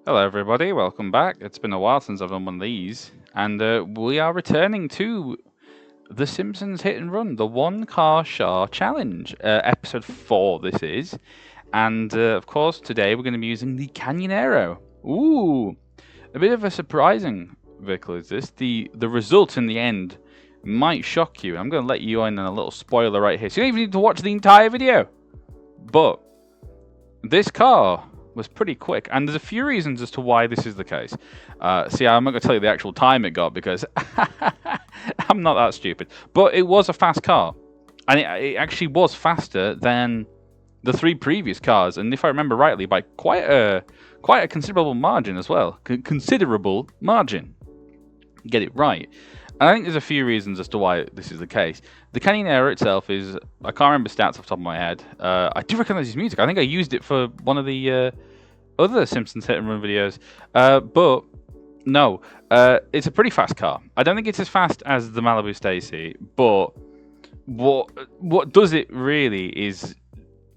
Hello, everybody. Welcome back. It's been a while since I've done one of these, and we are returning to the Simpsons Hit and Run, the One Car SHAR Challenge, episode 4. This is, and of course, today we're going to be using the Canyonero. Ooh, a bit of a surprising vehicle is this. The result in the end might shock you. I'm going to let you in on a little spoiler right here, so you don't even need to watch the entire video. But this car was pretty quick, and there's a few reasons as to why this is the case. See, I'm not going to tell you the actual time it got because I'm not that stupid. But it was a fast car, and it actually was faster than the 3 previous cars, and if I remember rightly, by quite a considerable margin as well. Considerable margin. Get it right. And I think there's a few reasons as to why this is the case. The Canyonero itself is, I can't remember stats off the top of my head. I do recognize his music. I think I used it for one of the other Simpsons Hit and Run videos. But no, it's a pretty fast car. I don't think it's as fast as the Malibu Stacy, but what does it really is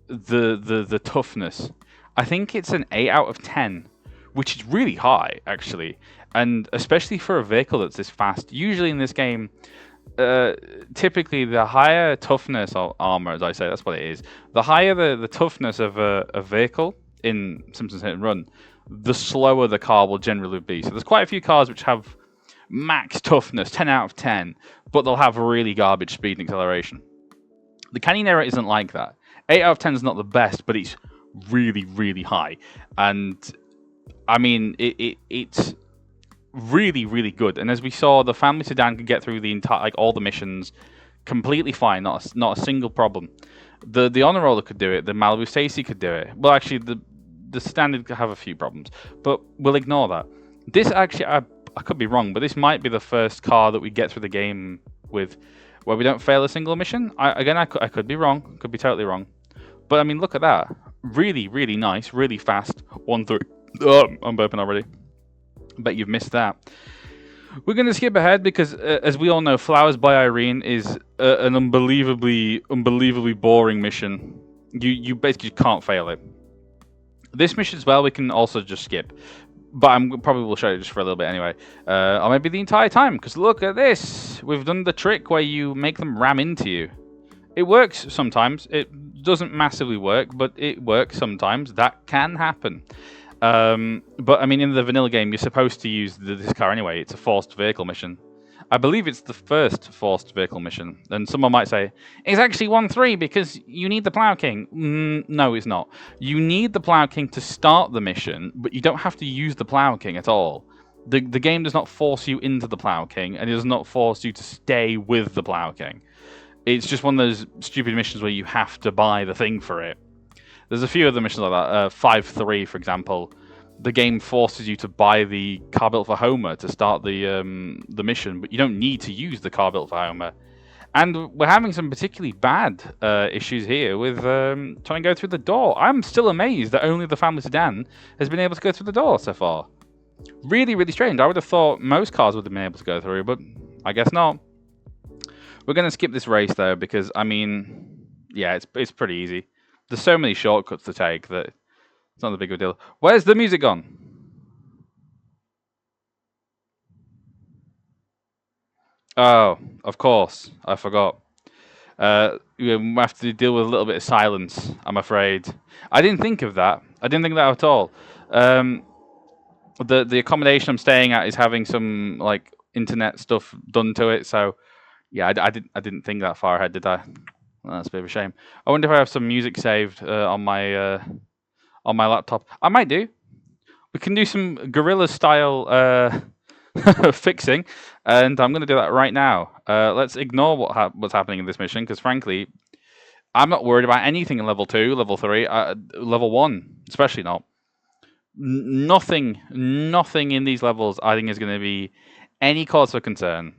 the toughness. I think it's an 8 out of 10, which is really high actually, and especially for a vehicle that's this fast. Usually in this game, typically the higher toughness or armor, as I say, that's what it is. The higher the toughness of a vehicle in Simpsons Hit and Run, the slower the car will generally be. So there's quite a few cars which have max toughness, 10 out of 10, but they'll have really garbage speed and acceleration. The Canyonero isn't like that. 8 out of 10 is not the best, but it's really, really high. And I mean, it's really, really good. And as we saw, the family sedan could get through the entire, like all the missions completely fine, not a single problem. The honor roller could do it. The Malibu Stacy could do it. Well, actually, the sedan did have a few problems, but we'll ignore that. This actually, I could be wrong, but this might be the first car that we get through the game with where we don't fail a single mission. I could be wrong. Could be totally wrong. But I mean, look at that. Really, really nice. Really fast. 1-3. Oh, I'm burping already. Bet you've missed that. We're going to skip ahead because, as we all know, Flowers by Irene is an unbelievably boring mission. You basically can't fail it. This mission as well, we can also just skip. But I'm probably will show you just for a little bit anyway. Or maybe the entire time, because look at this. We've done the trick where you make them ram into you. It works sometimes. It doesn't massively work, but it works sometimes. That can happen. But I mean, in the vanilla game, you're supposed to use this car anyway. It's a forced vehicle mission. I believe it's the first forced vehicle mission. And someone might say, it's actually 1-3 because you need the Plow King. No, it's not. You need the Plow King to start the mission, but you don't have to use the Plow King at all. The game does not force you into the Plow King, and it does not force you to stay with the Plow King. It's just one of those stupid missions where you have to buy the thing for it. There's a few other missions like that. 5-3, for example. The game forces you to buy the car built for Homer to start the mission, but you don't need to use the car built for Homer. And we're having some particularly bad issues here with trying to go through the door. I'm still amazed that only the family sedan has been able to go through the door so far. Really, really strange. I would have thought most cars would have been able to go through, but I guess not. We're going to skip this race, though, because, I mean, yeah, it's pretty easy. There's so many shortcuts to take that it's not a big of a deal. Where's the music gone? Oh, of course. I forgot. We have to deal with a little bit of silence, I'm afraid. I didn't think of that. I didn't think of that at all. The accommodation I'm staying at is having some, like, internet stuff done to it, so... Yeah, I didn't think that far ahead, did I? Well, that's a bit of a shame. I wonder if I have some music saved on my laptop. I might do. We can do some guerrilla style fixing, and I'm going to do that right now. Let's ignore what's happening in this mission, because frankly, I'm not worried about anything in level 2, level 3, level 1, especially not. Nothing in these levels I think is going to be any cause for concern.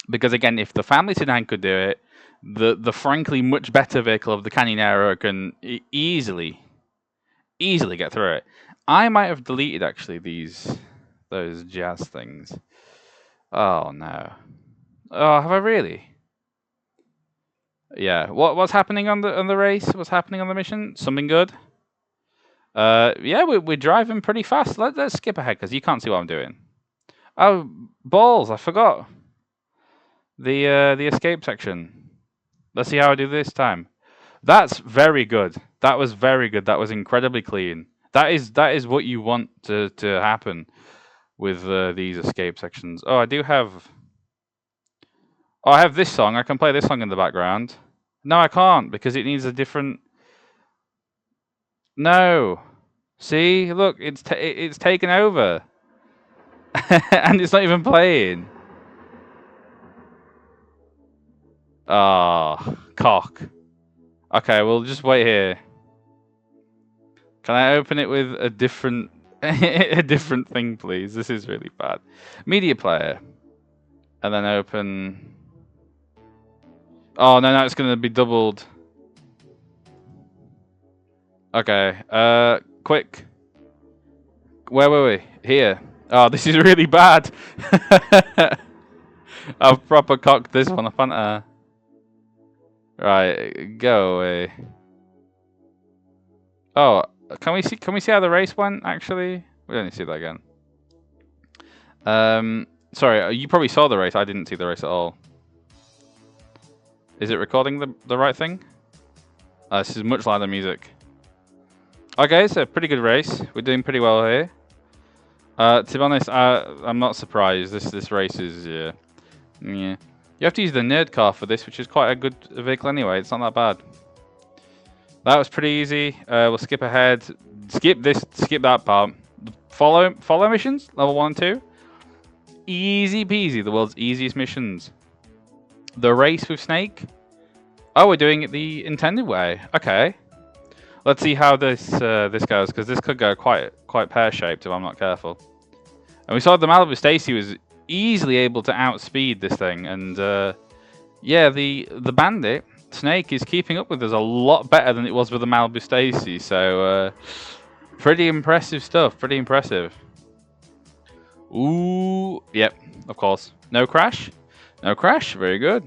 Because again, if the family sedan could do it, the frankly much better vehicle of the Canyonero can easily get through it. I might have deleted actually those jazz things. Oh no. Oh, have I really? Yeah. What's happening on the race? What's happening on the mission? Something good? Yeah, we're driving pretty fast. Let's skip ahead because you can't see what I'm doing. Oh, balls! I forgot the escape section. Let's see how I do this time. That's very good. That was very good. That was incredibly clean. That is what you want to happen with these escape sections. Oh, I do have. Oh, I have this song. I can play this song in the background. No, I can't because it needs a different. No. See, look, it's taken over, and it's not even playing. Ah, cock. Okay, we'll just wait here. Can I open it with a different a different thing, please? This is really bad. Media player, and then open. Oh no, it's gonna be doubled. Okay. Quick. Where were we? Here. Oh, this is really bad. I've proper cocked this one up, haven't I? Right, go away. Oh, can we see how the race went? Actually, we don't need to see that again. Sorry, you probably saw the race. I didn't see the race at all. Is it recording the right thing? This is much louder music. Okay, it's a pretty good race. We're doing pretty well here. To be honest, I'm not surprised. This race is yeah. You have to use the nerd car for this, which is quite a good vehicle anyway. It's not that bad. That was pretty easy. We'll skip ahead. Skip this. Skip that part. Follow missions, level 1 and 2. Easy peasy. The world's easiest missions. The race with Snake. Oh, we're doing it the intended way. Okay. Let's see how this goes, because this could go quite pear-shaped if I'm not careful. And we saw the Malibu Stacy was easily able to outspeed this thing, and yeah, the Bandit Snake is keeping up with us a lot better than it was with the Malibu Stacy. So pretty impressive stuff. Pretty impressive. Ooh, yep, of course. No crash. No crash. Very good.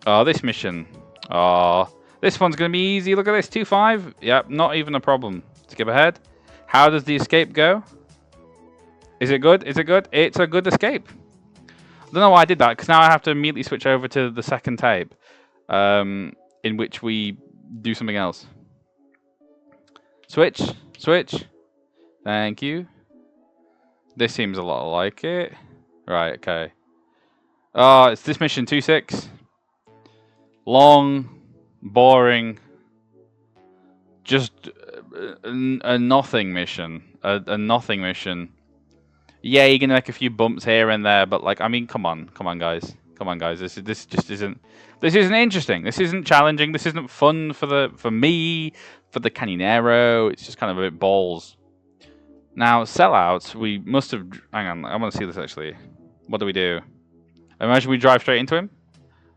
Oh, this mission. Oh. This one's going to be easy. Look at this. 2-5. Yep, not even a problem. Skip ahead. How does the escape go? Is it good? Is it good? It's a good escape. I don't know why I did that, because now I have to immediately switch over to the second tape, in which we do something else. Switch. Switch. Thank you. This seems a lot like it. Right, okay. Oh, it's this mission 2-6. Long. Boring. Just a nothing mission. A nothing mission. Yeah, you're gonna make a few bumps here and there, but like, I mean, come on, guys, This just isn't. This isn't interesting. This isn't challenging. This isn't fun for me, for the Canyonero. It's just kind of a bit balls. Now, sellouts. We must have. Hang on, I want to see this actually. What do we do? Imagine we drive straight into him.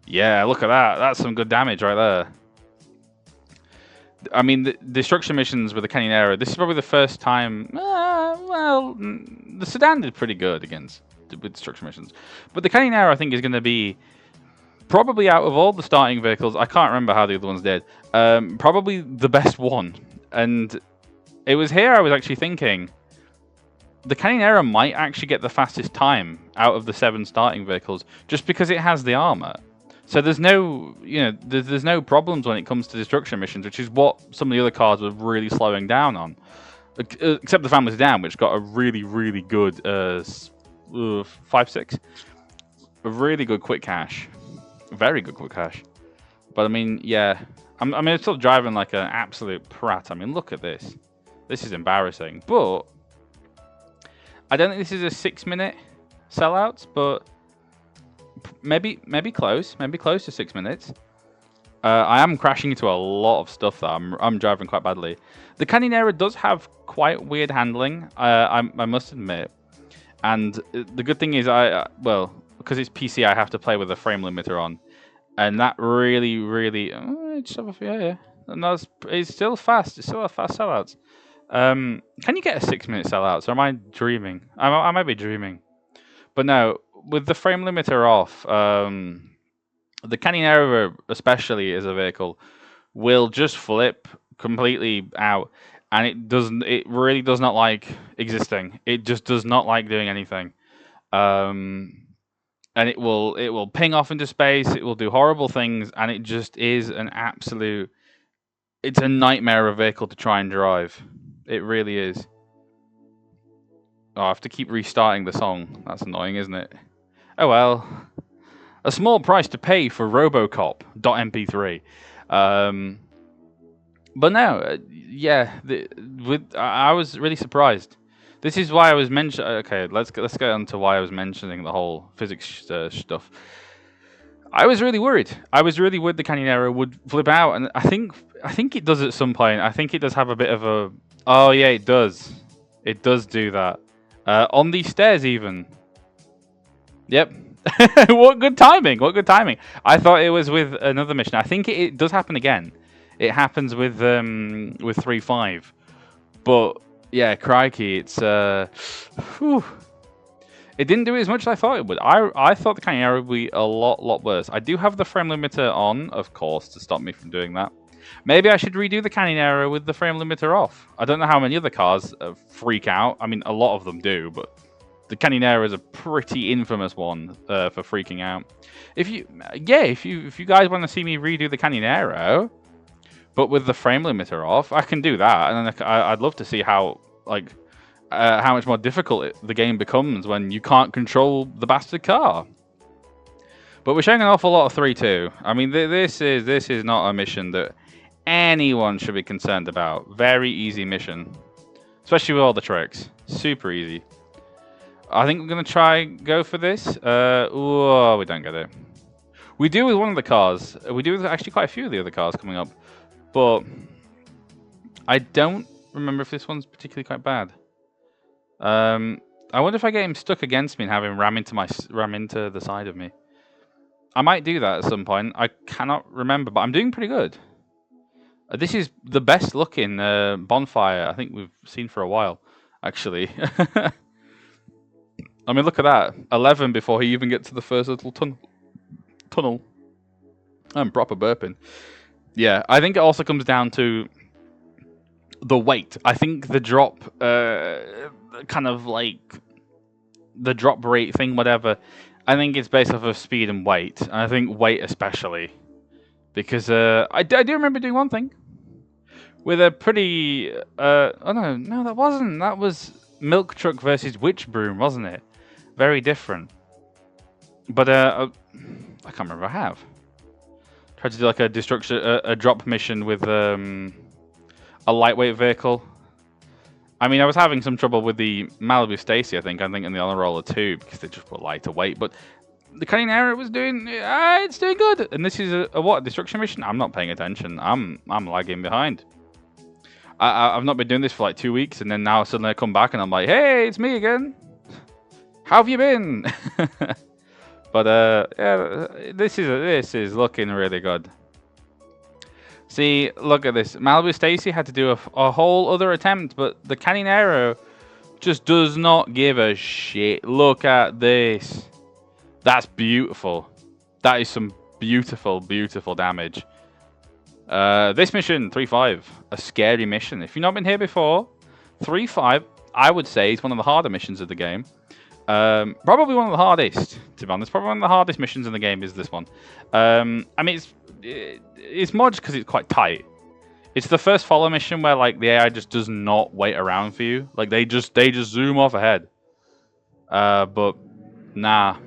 Yeah, look at that. That's some good damage right there. I mean, the destruction missions with the Canyonero, this is probably the first time. Well, the sedan did pretty good with destruction missions. But the Canyonero, I think, is going to be probably out of all the starting vehicles. I can't remember how the other ones did. Probably the best one. And it was here I was actually thinking the Canyonero might actually get the fastest time out of the 7 starting vehicles just because it has the armor. So there's no, there's no problems when it comes to destruction missions, which is what some of the other cars were really slowing down on. Except the Family Sedan, which got a really, really good 5.6. A really good quick cash. Very good quick cash. But I mean, yeah. I'm still driving like an absolute prat. I mean, look at this. This is embarrassing. But I don't think this is a 6-minute sellout, but maybe close. Maybe close to 6 minutes. I am crashing into a lot of stuff that I'm driving quite badly. The Canyonero does have quite weird handling, I must admit. And the good thing is, well, because it's PC, I have to play with a frame limiter on. And that really, yeah. And it's still fast. It's still a fast sellout. Can you get a 6-minute sellout? Or am I dreaming? I might be dreaming. But no, with the frame limiter off, the Canyonero, especially as a vehicle, will just flip completely out, and it doesn't. It really does not like existing. It just does not like doing anything. Um, and it will ping off into space. It will do horrible things, and it just is an absolute. It's a nightmare of a vehicle to try and drive. It really is. Oh, I have to keep restarting the song. That's annoying, isn't it? Oh well. A small price to pay for Robocop.mp3. Um, but no, yeah, I was really surprised. This is why I was mentioning. Okay, let's get on to why I was mentioning the whole physics stuff. I was really worried. I was really worried the Canyonero would flip out, and I think it does at some point. I think it does have a bit of a. Oh yeah, it does. It does do that on these stairs even. Yep. What good timing! What good timing! I thought it was with another mission. I think it does happen again. It happens with 3.5. But yeah, crikey, it's whew. It didn't do as much as I thought it would. I thought the Canyonero would be a lot worse. I do have the frame limiter on, of course, to stop me from doing that. Maybe I should redo the Canyonero with the frame limiter off. I don't know how many other cars freak out. I mean, a lot of them do, but the Canyonero is a pretty infamous one for freaking out. If you guys want to see me redo the Canyonero, but with the frame limiter off, I can do that, and then I'd love to see how much more difficult the game becomes when you can't control the bastard car. But we're showing an awful lot of 3-2. I mean, this is not a mission that anyone should be concerned about. Very easy mission, especially with all the tricks. Super easy. I think we're gonna go for this. Oh, we don't get it. We do with one of the cars. We do with actually quite a few of the other cars coming up, but I don't remember if this one's particularly quite bad. I wonder if I get him stuck against me and have him ram into the side of me. I might do that at some point. I cannot remember, but I'm doing pretty good. This is the best looking bonfire I think we've seen for a while, actually. I mean, look at that. 11 before he even gets to the first little tunnel. I'm proper burping. Yeah, I think it also comes down to the weight. I think the drop, kind of like the drop rate thing, whatever, I think it's based off of speed and weight. And I think weight especially. Because I do remember doing one thing. With a pretty... oh no, that wasn't. That was Milk Truck versus Witch Broom, wasn't it? Very different. But I can't remember if I have. Tried to do like a drop mission with a lightweight vehicle. I mean, I was having some trouble with the Malibu Stacy, I think in the Honor Roller too, because they just were lighter weight. But the Canyonero was doing... it's doing good. And this is a what? Destruction mission? I'm not paying attention. I'm lagging behind. I've not been doing this for like 2 weeks, and then now suddenly I come back and I'm like, hey, it's me again. How have you been? But yeah, this is looking really good. See, look at this. Malibu Stacy had to do a whole other attempt, but the Canyonero just does not give a shit. Look at this. That's beautiful. That is some beautiful damage. This mission, 3.5, a scary mission. If you've not been here before, 3.5, I would say, is one of the harder missions of the game. Probably one of the hardest, to be honest. Probably one of the hardest missions in the game is this one. I mean, it's more just because it's quite tight. It's the first follow mission where like the AI just does not wait around for you. Like they just zoom off ahead. But nah.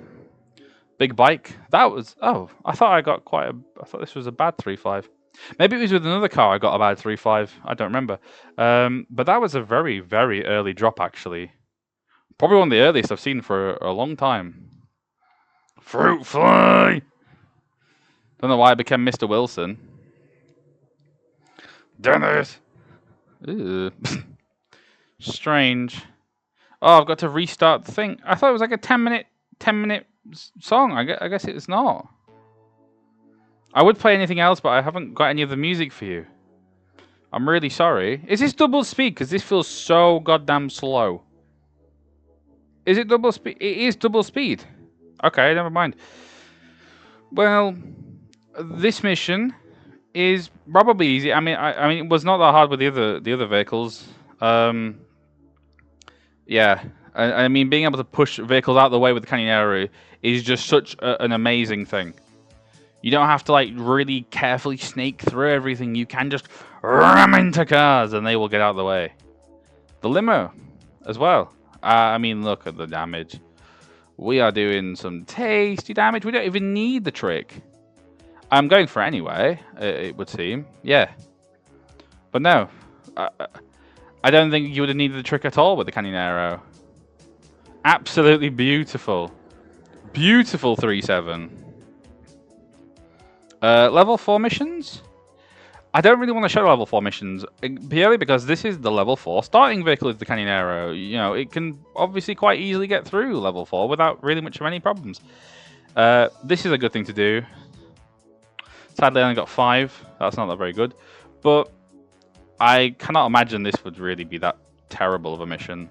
Big bike. That was... Oh, I thought this was a bad 3.5. Maybe it was with another car I got a bad 3.5. I don't remember. But that was a very, very early drop, actually. Probably one of the earliest I've seen for a long time. Fruit fly! Don't know why I became Mr. Wilson. Dennis! Ew. Strange. Oh, I've got to restart the thing. I thought it was like a 10 minute song. I guess it's not. I would play anything else, but I haven't got any of the music for you. I'm really sorry. Is this double speed? Because this feels so goddamn slow. Is it double speed? It is double speed. Okay, never mind. Well, this mission is probably easy. I mean, I mean, it was not that hard with the other vehicles. Yeah, I mean, being able to push vehicles out of the way with the Canyonero is just such an amazing thing. You don't have to like really carefully snake through everything. You can just ram into cars and they will get out of the way. The limo as well. I mean, look at the damage. We are doing some tasty damage. We don't even need the trick. I'm going for it anyway, it would seem. Yeah. But no. I don't think you would have needed the trick at all with the Canyonero. Absolutely beautiful. Beautiful 3-7. Level 4 missions? I don't really want to show level 4 missions, purely because this is the level 4 starting vehicle of the Canyonero. You know, it can obviously quite easily get through level 4 without really much of any problems. This is a good thing to do. Sadly, I only got 5. That's not that very good. But I cannot imagine this would really be that terrible of a mission.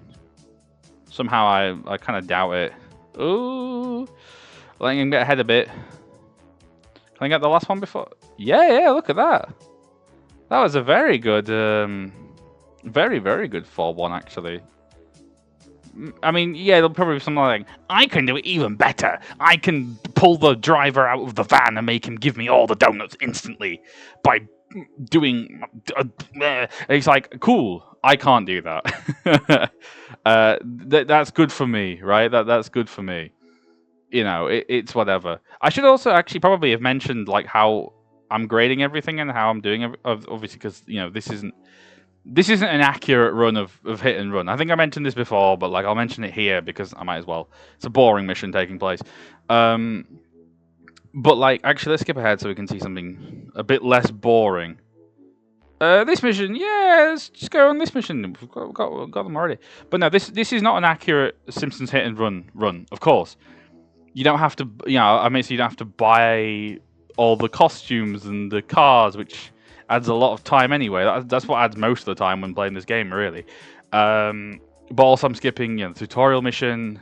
Somehow I kind of doubt it. Ooh. Letting him get ahead a bit. Can I get the last one before? Yeah, look at that. That was a very good, very, very good 4-1, actually. I mean, yeah, it'll probably be something like, I can do it even better. I can pull the driver out of the van and make him give me all the donuts instantly by doing... It's like, cool, I can't do that. That's good for me, right? That's good for me. You know, it's whatever. I should also actually probably have mentioned like how I'm grading everything and how I'm doing obviously, because you know this isn't an accurate run of hit and run. I think I mentioned this before, but like I'll mention it here because I might as well. It's a boring mission taking place. But like actually, let's skip ahead so we can see something a bit less boring. This mission, yeah, let's just go on this mission. We've got them already. But no, this is not an accurate Simpsons Hit and Run, of course. You don't have to, you know, I mean, so you don't have to buy all the costumes and the cars, which adds a lot of time anyway. That's what adds most of the time when playing this game, really. But also I'm skipping, you know, the tutorial mission,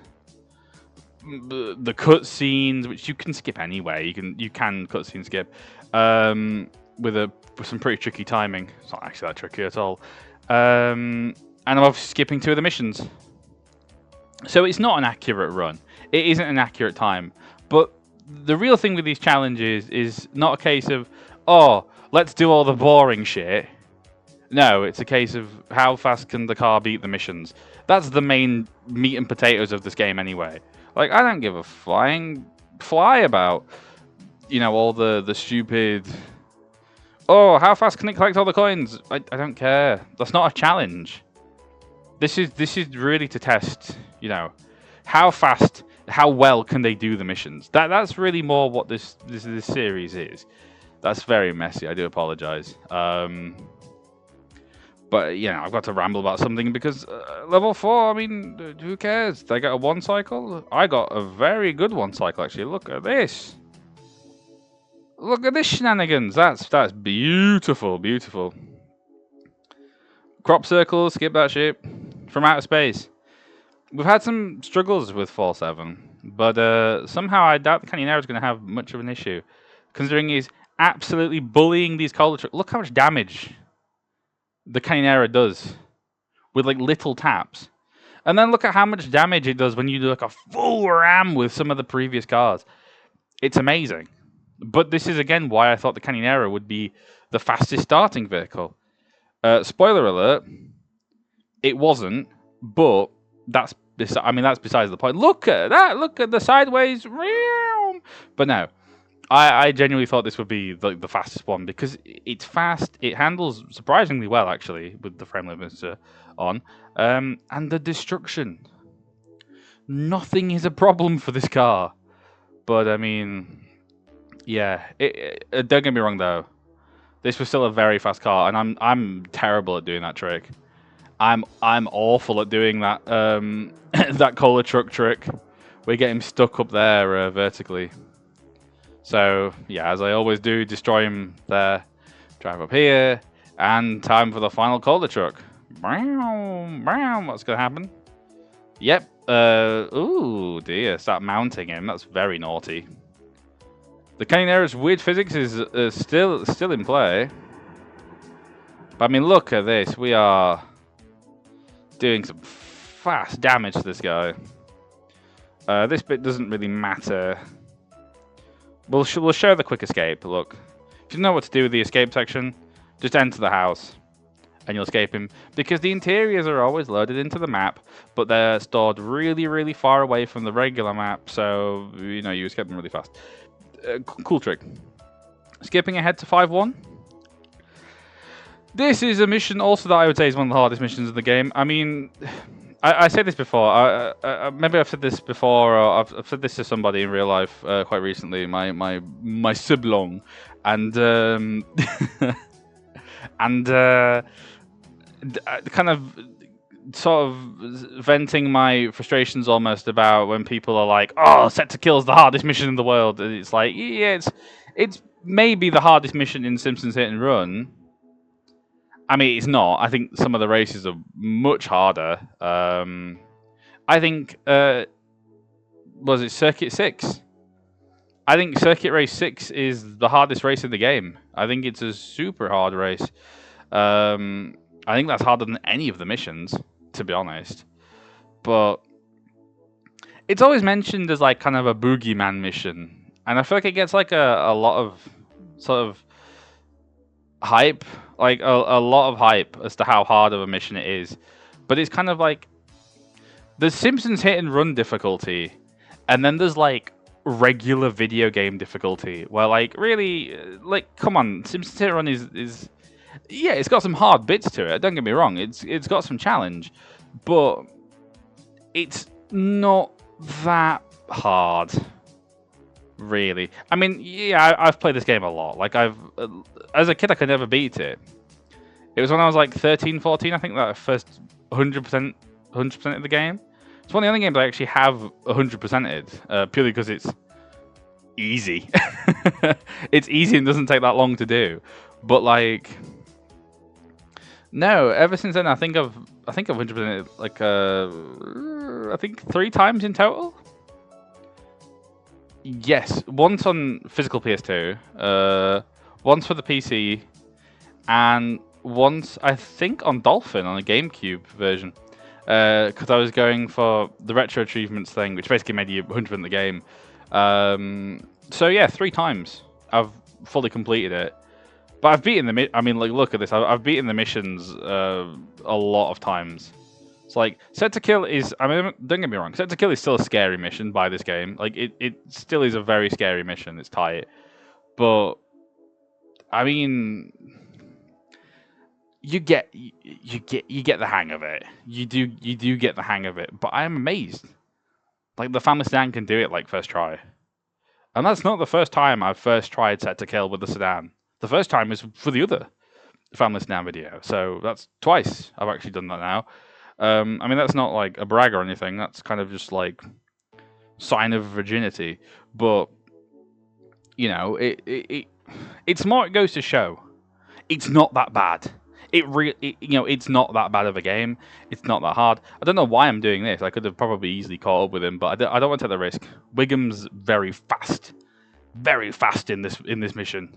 the cutscenes, which you can skip anyway. You can cutscene skip with some pretty tricky timing. It's not actually that tricky at all. And I'm obviously skipping 2 of the missions. So it's not an accurate run. It isn't an accurate time. But the real thing with these challenges is not a case of, oh, let's do all the boring shit. No, it's a case of how fast can the car beat the missions. That's the main meat and potatoes of this game anyway. Like, I don't give a flying fly about, you know, all the stupid... Oh, how fast can it collect all the coins? I don't care. That's not a challenge. This is really to test, you know, how fast, how well can they do the missions. That's really more what this series is. That's very messy. I do apologize. But you know, I've got to ramble about something because level 4. I mean, who cares? They got a 1 cycle. I got a very good 1 cycle actually. Look at this. Look at this shenanigans. That's beautiful, beautiful. Crop circles, skip that shit. From outer space. We've had some struggles with 4-7, but somehow I doubt the Canyonero is going to have much of an issue, considering he's absolutely bullying these cola trucks. Look how much damage the Canyonero does with like little taps. And then look at how much damage it does when you do like a full ram with some of the previous cars. It's amazing. But this is again why I thought the Canyonero would be the fastest starting vehicle. Spoiler alert, it wasn't, but that's besides the point. Look at that, look at the sideways. But no, I genuinely thought this would be the fastest one because it's fast, it handles surprisingly well actually with the frame limiter on, and the destruction. Nothing is a problem for this car. But I mean, yeah, don't get me wrong though. This was still a very fast car, and I'm terrible at doing that trick. I'm awful at doing that that cola truck trick. We get him stuck up there vertically. So yeah, as I always do, destroy him there. Drive up here, and time for the final cola truck. What's gonna happen? Yep. Ooh dear, start mounting him. That's very naughty. The Canyonero's weird physics is still in play. But I mean, look at this. We are doing some fast damage to this guy. This bit doesn't really matter. We'll show the quick escape. Look, if you know what to do with the escape section, just enter the house and you'll escape him. Because the interiors are always loaded into the map, but they're stored really, really far away from the regular map. So, you know, you escape them really fast. Cool trick. Skipping ahead to 5-1. This is a mission also that I would say is one of the hardest missions in the game. I mean, I said this before. Maybe I've said this before, or I've said this to somebody in real life quite recently. My siblong, and and kind of sort of venting my frustrations almost about when people are like, "Oh, set to kill is the hardest mission in the world." And it's like, yeah, it's maybe the hardest mission in Simpsons Hit and Run. I mean, it's not. I think some of the races are much harder. I think, was it Circuit 6? I think Circuit Race 6 is the hardest race in the game. I think it's a super hard race. I think that's harder than any of the missions, to be honest. But it's always mentioned as like kind of a boogeyman mission. And I feel like it gets like a lot of sort of hype, like a lot of hype as to how hard of a mission it is. But it's kind of like the Simpsons Hit and Run difficulty, and then there's like regular video game difficulty, where like really, like, come on, Simpsons Hit and Run is yeah, it's got some hard bits to it. Don't get me wrong, it's got some challenge, but it's not that hard. Really, I mean, yeah, I've played this game a lot. Like, as a kid, I could never beat it. It was when I was like 13, 14, I think, that I first 100% of the game. It's one of the only games I actually have 100%ed, purely because it's easy. It's easy and doesn't take that long to do. But like, no, ever since then, I think I've 100%ed like I think 3 times in total. Yes, once on physical PS2, once for the PC, and once I think on Dolphin on a GameCube version, because I was going for the retro achievements thing, which basically made you 100% the game. So yeah, 3 times I've fully completed it, but I've beaten the. I mean, like, look at this. I've beaten the missions a lot of times. It's like, Set to Kill is, I mean, don't get me wrong, Set to Kill is still a scary mission by this game. Like, it still is a very scary mission. It's tight. But, I mean, you get the hang of it. You do get the hang of it. But I am amazed. Like, the family sedan can do it, like, first try. And that's not the first time I've first tried Set to Kill with the sedan. The first time was for the other family sedan video. So that's twice I've actually done that now. I mean, that's not like a brag or anything. That's kind of just like sign of virginity. But you know, it's more. It goes to show it's not that bad. It's not that bad of a game. It's not that hard. I don't know why I'm doing this. I could have probably easily caught up with him, but I don't want to take the risk. Wiggum's very fast in this mission.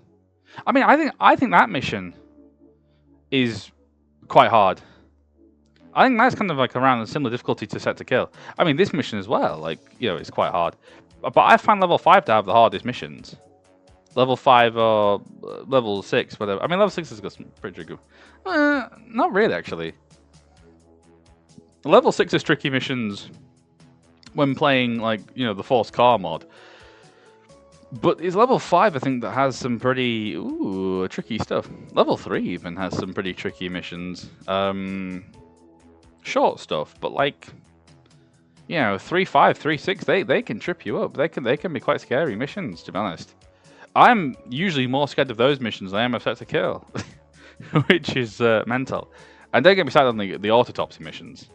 I mean, I think that mission is quite hard. I think that's kind of like around a similar difficulty to Set to Kill. I mean, this mission as well, like, you know, it's quite hard. But I find level 5 to have the hardest missions. Level 5 or level 6, whatever. I mean, level 6 has got some pretty tricky. Not really, actually. Level 6 is tricky missions when playing, like, you know, the Forced Car mod. But it's level 5, I think, that has some pretty tricky stuff. Level 3 even has some pretty tricky missions. Short stuff, but like, you know, 3-5, 3-6, they can trip you up. They can be quite scary missions, to be honest. I'm usually more scared of those missions than I am of Set to Kill, which is mental. And don't get me started on the autopsy missions.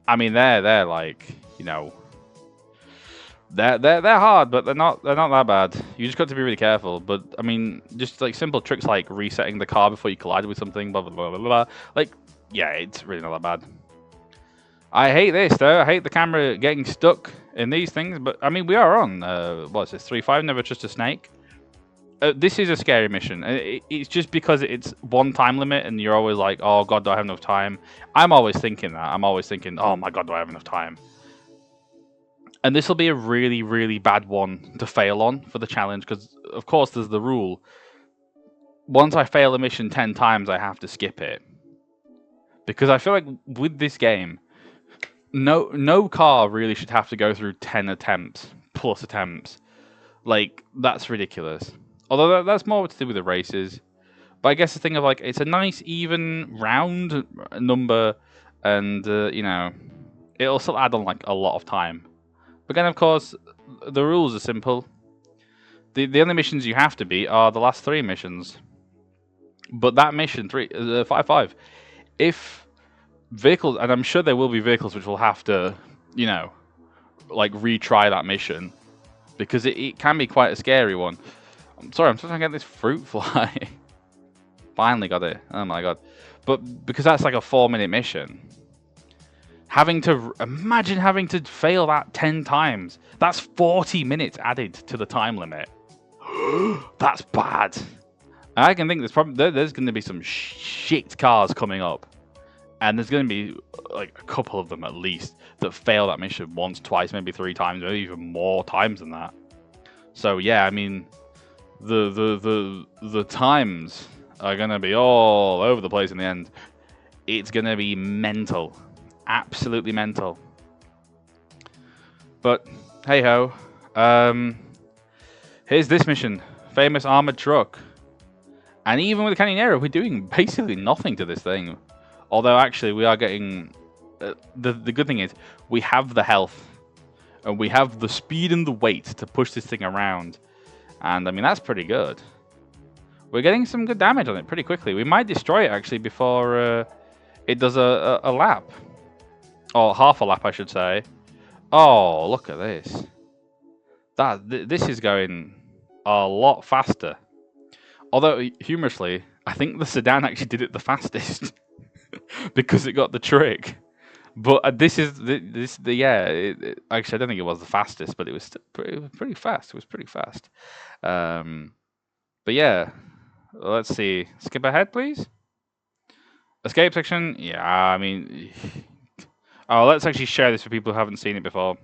I mean, they're like, you know, they're hard, but they're not that bad. You just got to be really careful. But I mean, just like simple tricks like resetting the car before you collide with something, blah blah blah blah blah. Like, yeah, it's really not that bad. I hate this though. I hate the camera getting stuck in these things. But I mean, we are on what's this 3-5? Never trust a snake. This is a scary mission. It's just because it's one time limit, and you're always like, "Oh God, do I have enough time?" I'm always thinking that. I'm always thinking, "Oh my God, do I have enough time?" And this will be a really, really bad one to fail on for the challenge, because of course there's the rule. Once I fail a mission 10 times, I have to skip it. Because I feel like with this game, no car really should have to go through 10 attempts plus attempts. Like, that's ridiculous. Although that's more to do with the races. But I guess the thing of like, it's a nice even round number, and you know, it'll still add on like a lot of time. But again, of course, the rules are simple. The only missions you have to beat are the last 3 missions. But that mission 5-5, if vehicles, and I'm sure there will be vehicles which will have to, you know, like retry that mission, because it can be quite a scary one. I'm sorry, I'm trying to get this fruit fly. Finally got it. Oh my God. But because that's like a 4-minute mission, imagine having to fail that 10 times. That's 40 minutes added to the time limit. That's bad. I can think there's going to be some shit cars coming up, and there's going to be like a couple of them at least that fail that mission once, twice, maybe 3 times, maybe even more times than that. So yeah, I mean, the times are going to be all over the place in the end. It's going to be mental. Absolutely mental. But hey ho, here's this mission: famous armored truck. And even with the Canyonero, we're doing basically nothing to this thing. Although actually, we are getting the good thing is we have the health, and we have the speed and the weight to push this thing around. And I mean, that's pretty good. We're getting some good damage on it pretty quickly. We might destroy it actually before it does a lap. Or half a lap, I should say. Oh, look at this. This is going a lot faster. Although, humorously, I think the sedan actually did it the fastest. Because it got the trick. But actually, I don't think it was the fastest, but it was still pretty fast. It was pretty fast. But yeah, let's see. Skip ahead, please. Escape section. Yeah, I mean... Oh, let's actually share this for people who haven't seen it before.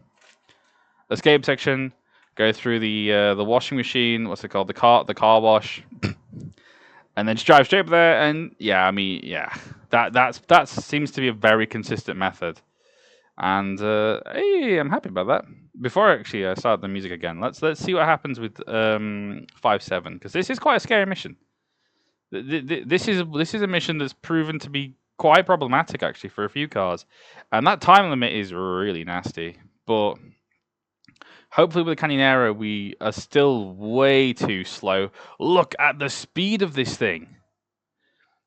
Escape section. Go through the washing machine. What's it called? The car wash. And then just drive straight up there. And yeah, I mean, yeah, that seems to be a very consistent method. And hey, I'm happy about that. Before I actually start the music again, let's see what happens with 5-7, because this is quite a scary mission. This is a mission that's proven to be quite problematic actually for a few cars, and that time limit is really nasty. But hopefully with the Canyonero, we are still way too slow. Look at the speed of this thing.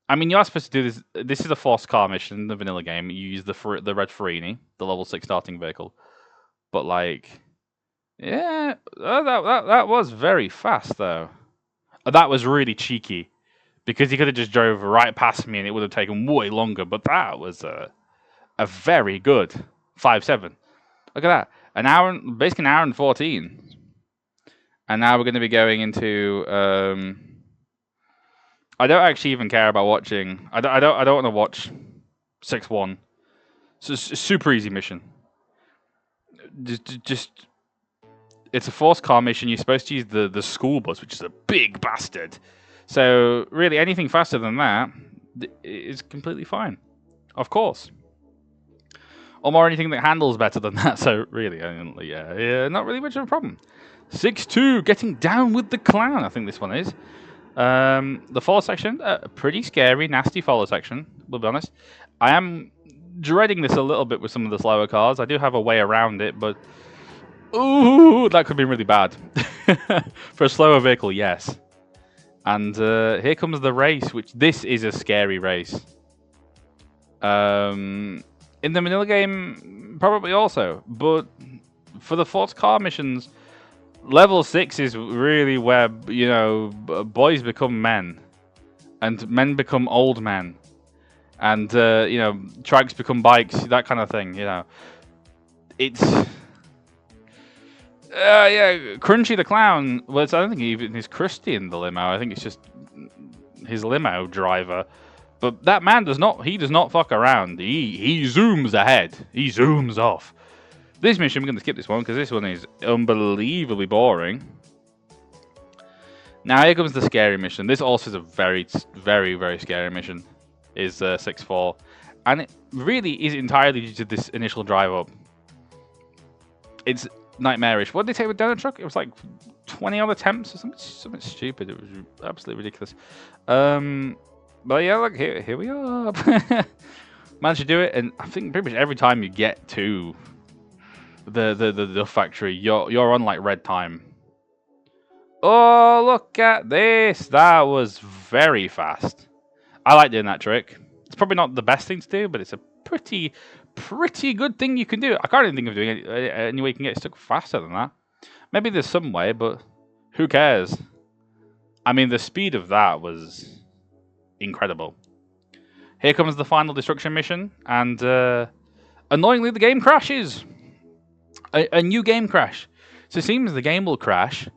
I mean, you are supposed to do this. This is a forced car mission in the vanilla game. You use the red Farini, the level 6 starting vehicle. But like, yeah, that was very fast though. That was really cheeky, because he could have just drove right past me and it would have taken way longer. But that was a very good 5-7. Look at that, basically an hour and 14. And now we're going to be going into. I don't actually even care about watching. I don't want to watch 6-1. So it's a super easy mission. Just it's a forced car mission. You're supposed to use the school bus, which is a big bastard. So really, anything faster than that is completely fine, of course. Or anything that handles better than that. So really, yeah, not really much of a problem. 6-2, getting down with the clown. I think this one is. The follow section, pretty scary, nasty follow section. We'll be honest. I am dreading this a little bit with some of the slower cars. I do have a way around it, but ooh, that could be really bad. For a slower vehicle, yes. And here comes the race, which this is a scary race. In the vanilla game, probably also, but for the forced car missions, level 6 is really where, you know, boys become men, and men become old men. and you know, trikes become bikes, that kind of thing. You know, it's yeah, Crunchy the Clown. Well, I don't think even he's Krusty in the limo. I think it's just his limo driver. But that man does not. He does not fuck around. He zooms ahead. He zooms off. This mission, we're going to skip this one because this one is unbelievably boring. Now here comes the scary mission. This also is a very, very, very scary mission. Is 6-4, and it really is entirely due to this initial drive up. It's nightmarish. What did they take with Donut Truck? It was like 20 odd attempts or something stupid. It was absolutely ridiculous. But yeah, look, here we are. Managed to do it, and I think pretty much every time you get to the factory, you're on like red time. Oh, look at this! That was very fast. I like doing that trick. It's probably not the best thing to do, but it's a pretty good thing you can do. I can't even think of doing it any way you can get stuck faster than that. Maybe there's some way, but who cares? I mean, the speed of that was incredible. Here comes the final destruction mission, and annoyingly, the game crashes. A new game crash. So it seems the game will crash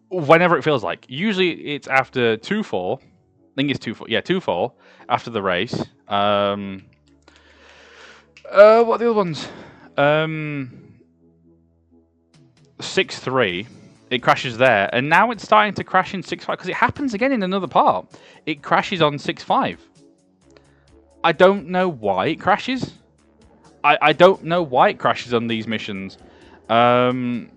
whenever it feels like. Usually, it's after 2-4. I think it's 2-4. Yeah, 2-4 after the race. What are the other ones? 6-3. It crashes there, and now it's starting to crash in 6-5 because it happens again in another part. It crashes on 6-5. I don't know why it crashes. I don't know why it crashes on these missions. I mean,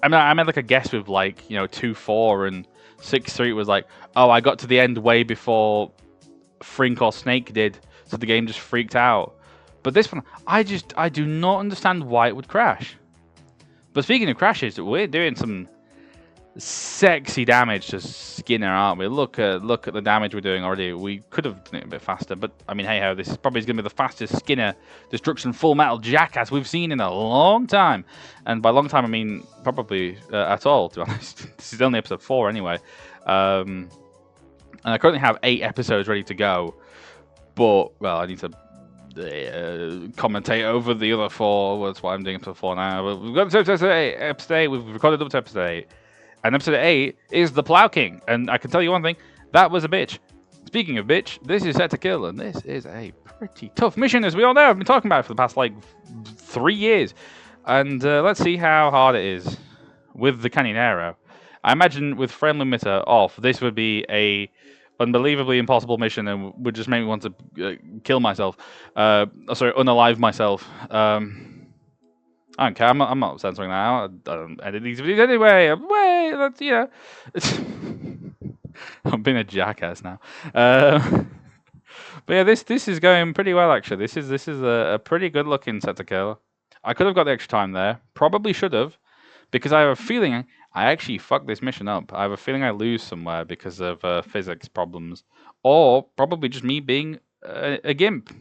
I made like a guess with like 2-4 and 6-3. It was like, oh, I got to the end way before Frink or Snake did, so the game just freaked out. But this one, I do not understand why it would crash. But speaking of crashes, we're doing some sexy damage to Skinner, aren't we? Look at the damage we're doing already. We could have done it a bit faster, but I mean, hey ho, this is probably going to be the fastest Skinner Destruction Full Metal Jackass we've seen in a long time. And by long time, I mean probably at all, to be honest. This is only episode 4 anyway. And I currently have 8 episodes ready to go. But, well, I need to commentate over the other 4. Well, that's why I'm doing episode 4 now. But we've got to episode 8. We've recorded up to episode 8. And episode 8 is the Plow King. And I can tell you one thing, that was a bitch. Speaking of bitch, this is set to kill, and this is a pretty tough mission, as we all know. I've been talking about it for the past, like, 3 years. And let's see how hard it is with the Canyonero. I imagine with frame limiter off, this would be a unbelievably impossible mission and would just make me want to kill myself. Sorry, unalive myself. I don't care. I'm not censoring that out. I don't edit these videos anyway. That's I'm being a jackass now. But yeah, this is going pretty well actually. This is a pretty good looking set to kill. I could have got the extra time there. Probably should have, because I have a feeling I actually fucked this mission up. I have a feeling I lose somewhere because of physics problems, or probably just me being a gimp.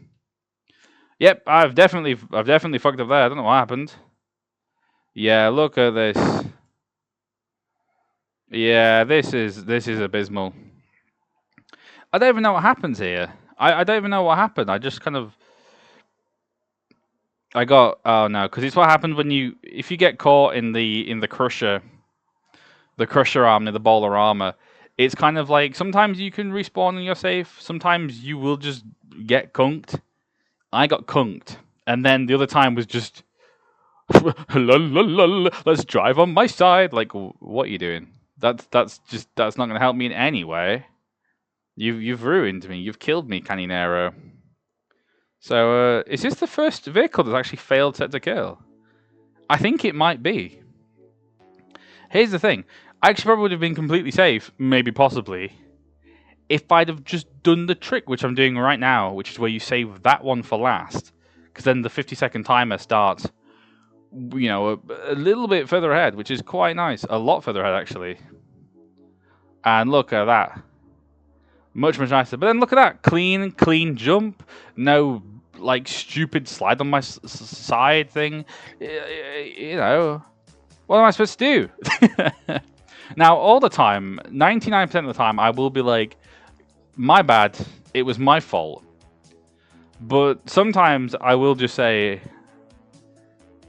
Yep, I've definitely fucked up there. I don't know what happened. Yeah, look at this. Yeah, this is abysmal. I don't even know what happens here. I don't even know what happened. I just kind of oh no, because it's what happens when if you get caught in the crusher armor, the bowler armor. It's kind of like sometimes you can respawn and you're safe. Sometimes you will just get conked. I got conked, and then the other time was just let's drive on my side. Like, what are you doing? That's not going to help me in any way. You've ruined me. You've killed me, Canyonero. So, is this the first vehicle that's actually failed set to kill? I think it might be. Here's the thing. I actually probably would have been completely safe, maybe possibly, if I'd have just done the trick, which I'm doing right now, which is where you save that one for last, because then the 50-second timer starts, a little bit further ahead, which is quite nice. A lot further ahead, actually. And look at that. Much nicer. But then look at that. Clean jump. No, like, stupid slide on my side thing. What am I supposed to do? Now, all the time, 99% of the time, I will be like, my bad. It was my fault. But sometimes I will just say,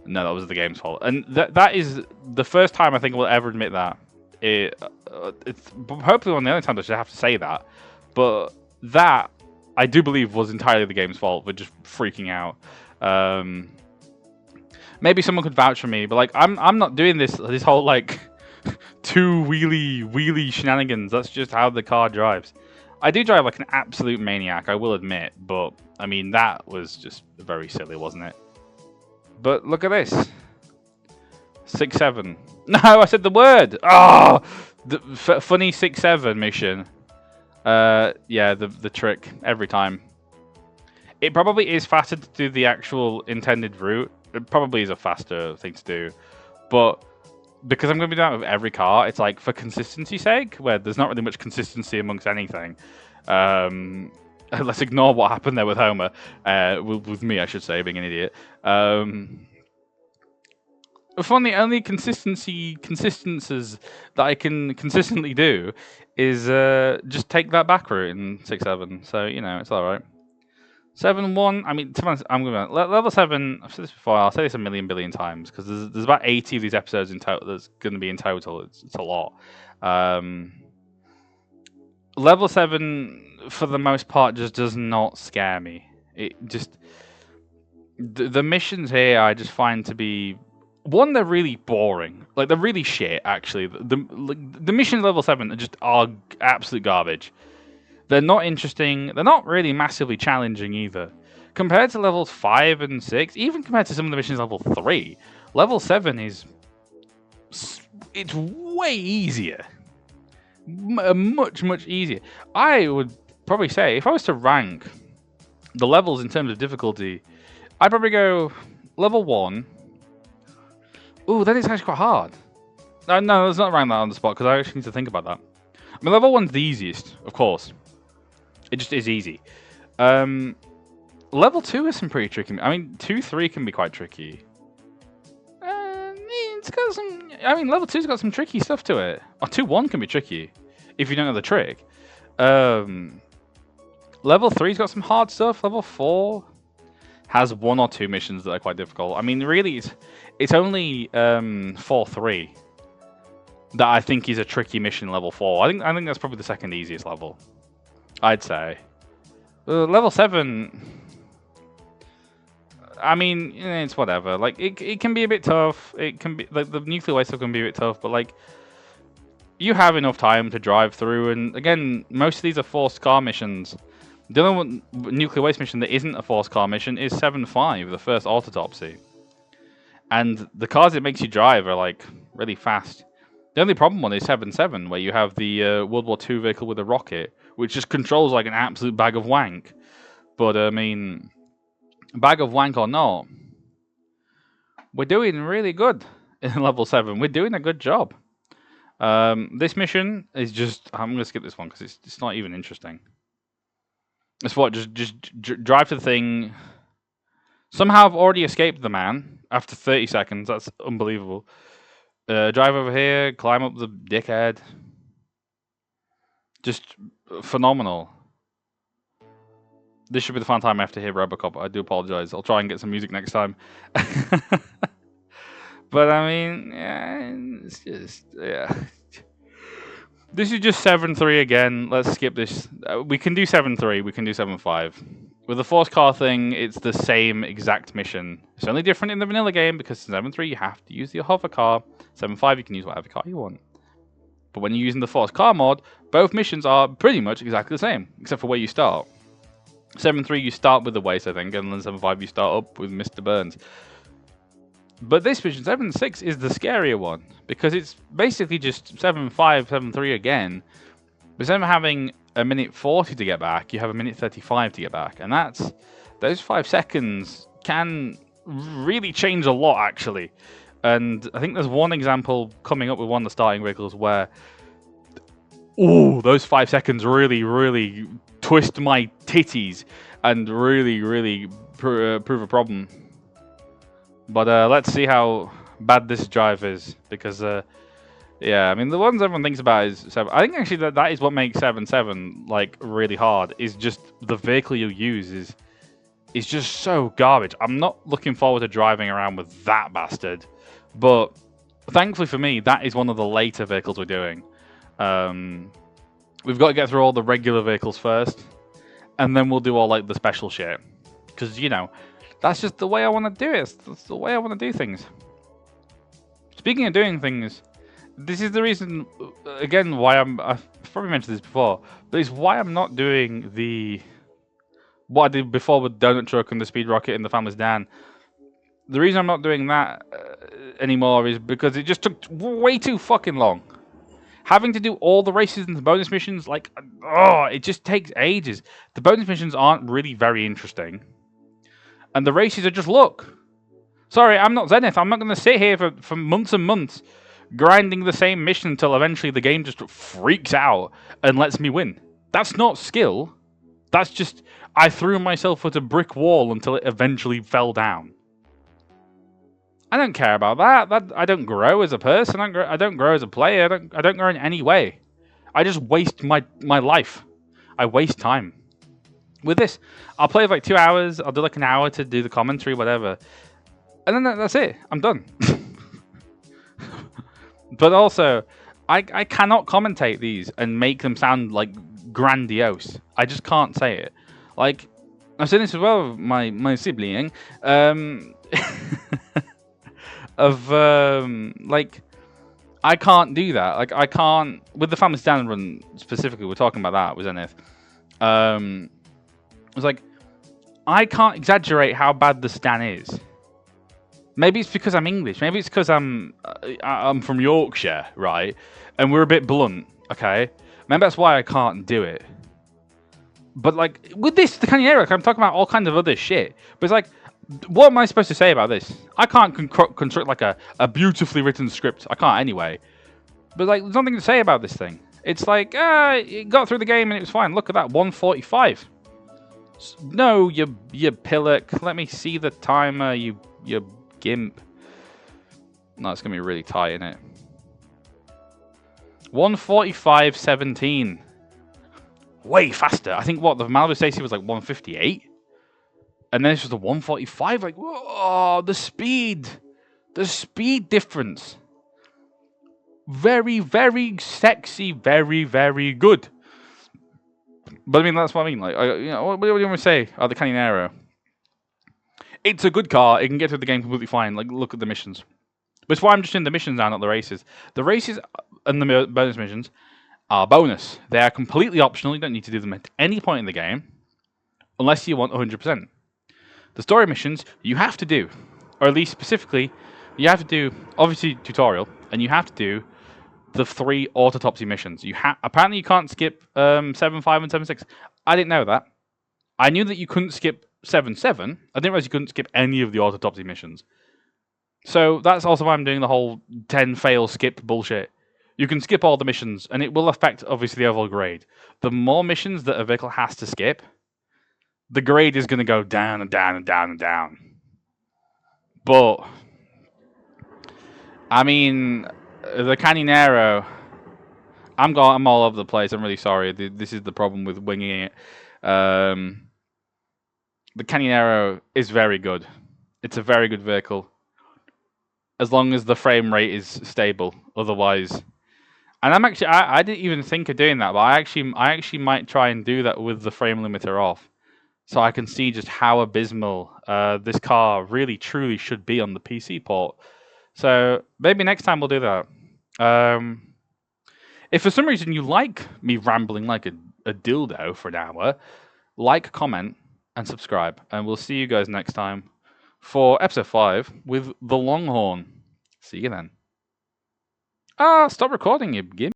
no, that was the game's fault. And that is the first time I think I will ever admit that. It's hopefully one of the only times I should have to say that. But that, I do believe, was entirely the game's fault for just freaking out. Maybe someone could vouch for me, but like I'm not doing this whole like two wheelie shenanigans. That's just how the car drives. I do drive like an absolute maniac, I will admit, but I mean that was just very silly, wasn't it? But look at this. 6-7. No, I said the word. Oh, the funny 6-7 mission. Yeah, the trick every time. It probably is faster to do the actual intended route. It probably is a faster thing to do, but because I'm going to be doing it with every car, it's like for consistency's sake, where there's not really much consistency amongst anything. Let's ignore what happened there with Homer, with me, I should say, being an idiot. From the only consistencies that I can consistently do is just take that back route in 6-7. So you know, it's all right. 7-1. I mean, to be honest, I'm gonna level 7. I've said this before. I'll say this a million billion times because there's about 80 of these episodes in total. There's going to be in total. It's a lot. Level 7 for the most part just does not scare me. It just the missions here I just find to be one, they're really boring. Like they're really shit. Actually, the missions level 7 are absolute garbage. They're not interesting. They're not really massively challenging either. Compared to levels 5 and 6, even compared to some of the missions level 3, level 7 is... It's way easier. Much, much easier. I would probably say, if I was to rank the levels in terms of difficulty, I'd probably go level 1. Ooh, that is actually quite hard. No, let's not rank that on the spot, because I actually need to think about that. I mean, level 1's the easiest, of course. It just is easy. Level 2 is some pretty tricky. I mean, 2-3 can be quite tricky. It's got some... I mean, level 2's got some tricky stuff to it. Or 2-1 can be tricky, if you don't know the trick. Level 3's got some hard stuff. Level 4 has 1 or 2 missions that are quite difficult. I mean, really, it's only 4-3 that I think is a tricky mission. Level 4. I think that's probably the second easiest level, I'd say. Level 7... I mean, it's whatever. Like, it can be a bit tough. It can be... Like, the nuclear waste stuff can be a bit tough, but, like... You have enough time to drive through, and, again, most of these are forced car missions. The only one nuclear waste mission that isn't a forced car mission is 7-5, the first autopsy. And the cars it makes you drive are, like, really fast. The only problem one is 7-7, where you have the World War II vehicle with a rocket, which just controls like an absolute bag of wank. But, I mean, bag of wank or not, we're doing really good in level 7. We're doing a good job. This mission is just... I'm going to skip this one because it's not even interesting. It's what? Just drive to the thing. Somehow I've already escaped the man after 30 seconds. That's unbelievable. Drive over here, climb up the dickhead. Just phenomenal. This should be the fun time I have to hear Robocop. I do apologize. I'll try and get some music next time. But I mean, yeah, it's just, yeah. This is just 7-3 again. Let's skip this. We can do 7-3. We can do 7-5. With the force car thing, it's the same exact mission. It's only different in the vanilla game because in 7-3 you have to use the hover car. 7-5 you can use whatever car you want. But when you're using the force car mod, both missions are pretty much exactly the same, except for where you start. 7-3 you start with the waste, I think, and then 7-5 you start up with Mr. Burns. But this mission, 7-6, is the scarier one, because it's basically just 7-5, 7-3 again. But instead of having a minute 40 to get back, you have a minute 35 to get back. And those 5 seconds can really change a lot, actually. And I think there's one example coming up with one of the starting vehicles where, ooh, those 5 seconds really, really twist my titties and really, really prove a problem. But let's see how bad this drive is, because, yeah, I mean, the ones everyone thinks about is 7. I think actually that is what makes 7-7, like, really hard, is just the vehicle you use is is just so garbage. I'm not looking forward to driving around with that bastard. But thankfully for me, that is one of the later vehicles we're doing. We've got to get through all the regular vehicles first, and then we'll do all like the special shit. Because, you know, that's just the way I want to do it. That's the way I want to do things. Speaking of doing things, this is the reason, again, why I've probably mentioned this before, but it's why I'm not doing what I did before with Donut Truck and the Speed Rocket and the Family's Dan. The reason I'm not doing that anymore is because it just took way too fucking long. Having to do all the races and the bonus missions, like, it just takes ages. The bonus missions aren't really very interesting. And the races are just luck. Sorry, I'm not Zenith. I'm not going to sit here for months and months grinding the same mission until eventually the game just freaks out and lets me win. That's not skill. That's just, I threw myself at a brick wall until it eventually fell down. I don't care about that. I don't grow as a person. I don't grow as a player. I don't grow in any way. I just waste my life. I waste time. With this, I'll play for like 2 hours. I'll do like an hour to do the commentary, whatever. And then that's it. I'm done. But also, I cannot commentate these and make them sound like grandiose. I just can't say it. Like, I've said this as well with my sibling. Like, I can't do that. Like, I can't with the Family's Dan run specifically. We're talking about that with Zenith. It's like I can't exaggerate how bad the Stan is. Maybe it's because I'm English. Maybe it's because I'm from Yorkshire, right? And we're a bit blunt, okay? Maybe that's why I can't do it. But like with this, the Canyonero, I'm talking about all kinds of other shit. But it's like, what am I supposed to say about this? I can't construct like a beautifully written script. I can't anyway. But like, there's nothing to say about this thing. It's like, it got through the game and it was fine. Look at that, 145. No, you pillock. Let me see the timer, you gimp. No, it's going to be really tight, isn't it? 145.17. Way faster. I think, what, the Malibu Stacy was like 158? And then it's just a 145. Like, whoa, the speed. The speed difference. Very, very sexy. Very, very good. But I mean, that's what I mean. Like, what do you want to say? The Canyonero. It's a good car. It can get through the game completely fine. Like, look at the missions. But it's why I'm just in the missions now, not the races. The races and the bonus missions are bonus. They are completely optional. You don't need to do them at any point in the game, unless you want 100%. The story missions, you have to do. Or at least specifically, you have to do, obviously, tutorial, and you have to do the 3 autopsy missions. Apparently you can't skip 7.5 and 7.6. I didn't know that. I knew that you couldn't skip 7.7. I didn't realize you couldn't skip any of the autopsy missions. So that's also why I'm doing the whole 10 fail skip bullshit. You can skip all the missions, and it will affect, obviously, the overall grade. The more missions that a vehicle has to skip, the grade is going to go down and down and down and down. But, I mean, the Canyonero, I'm all over the place. I'm really sorry. This is the problem with winging it. The Canyonero is very good. It's a very good vehicle, as long as the frame rate is stable. Otherwise, and I'm actually I didn't even think of doing that, but I actually might try and do that with the frame limiter off, so I can see just how abysmal this car really truly should be on the PC port. So maybe next time we'll do that. If for some reason you like me rambling like a dildo for an hour, like, comment, and subscribe. And we'll see you guys next time for episode 5 with the Longhorn. See you then. Stop recording, you gimp.